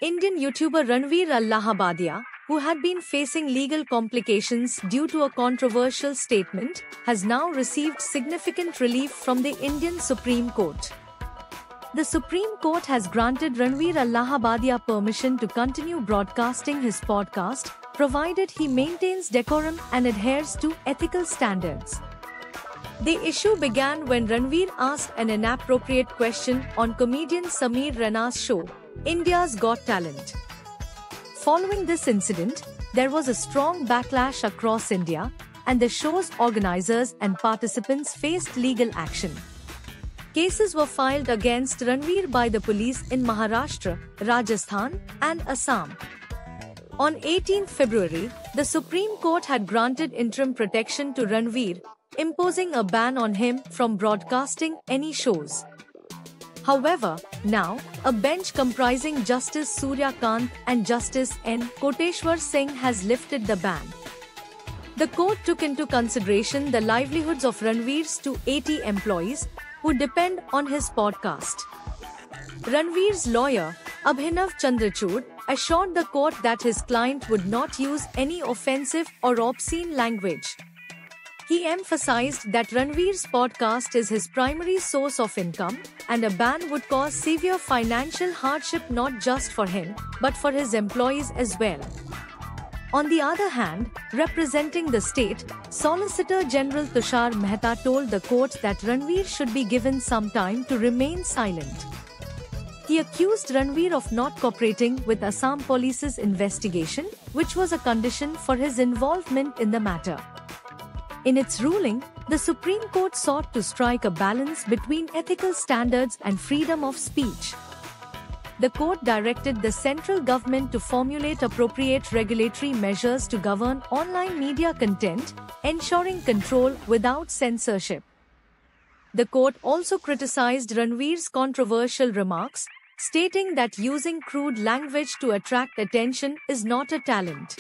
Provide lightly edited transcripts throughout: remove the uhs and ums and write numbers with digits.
Indian YouTuber Ranveer Allahabadia, who had been facing legal complications due to a controversial statement, has now received significant relief from the Indian Supreme Court. The Supreme Court has granted Ranveer Allahabadia permission to continue broadcasting his podcast, provided he maintains decorum and adheres to ethical standards. The issue began when Ranveer asked an inappropriate question on comedian Sameer Raina's show, India's Got Talent. Following this incident, there was a strong backlash across India, and the show's organizers and participants faced legal action. Cases were filed against Ranveer by the police in Maharashtra, Rajasthan, and Assam. On 18 February, the Supreme Court had granted interim protection to Ranveer, imposing a ban on him from broadcasting any shows. However, now, a bench comprising Justice Surya Kant and Justice N. Koteshwar Singh has lifted the ban. The court took into consideration the livelihoods of Ranveer's 280 employees who depend on his podcast. Ranveer's lawyer, Abhinav Chandrachud, assured the court that his client would not use any offensive or obscene language. He emphasized that Ranveer's podcast is his primary source of income, and a ban would cause severe financial hardship not just for him, but for his employees as well. On the other hand, representing the state, Solicitor General Tushar Mehta told the court that Ranveer should be given some time to remain silent. He accused Ranveer of not cooperating with Assam Police's investigation, which was a condition for his involvement in the matter. In its ruling, the Supreme Court sought to strike a balance between ethical standards and freedom of speech. The court directed the central government to formulate appropriate regulatory measures to govern online media content, ensuring control without censorship. The court also criticized Ranveer's controversial remarks, stating that using crude language to attract attention is not a talent.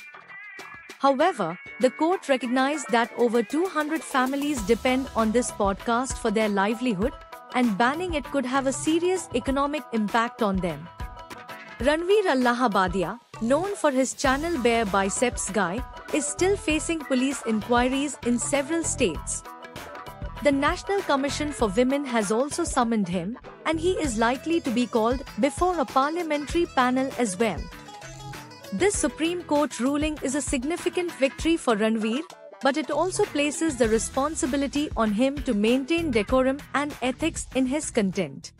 However, the court recognized that over 200 families depend on this podcast for their livelihood, and banning it could have a serious economic impact on them. Ranveer Allahabadia, known for his channel Bare Biceps Guy, is still facing police inquiries in several states. The National Commission for Women has also summoned him, and he is likely to be called before a parliamentary panel as well. This Supreme Court ruling is a significant victory for Ranveer, but it also places the responsibility on him to maintain decorum and ethics in his content.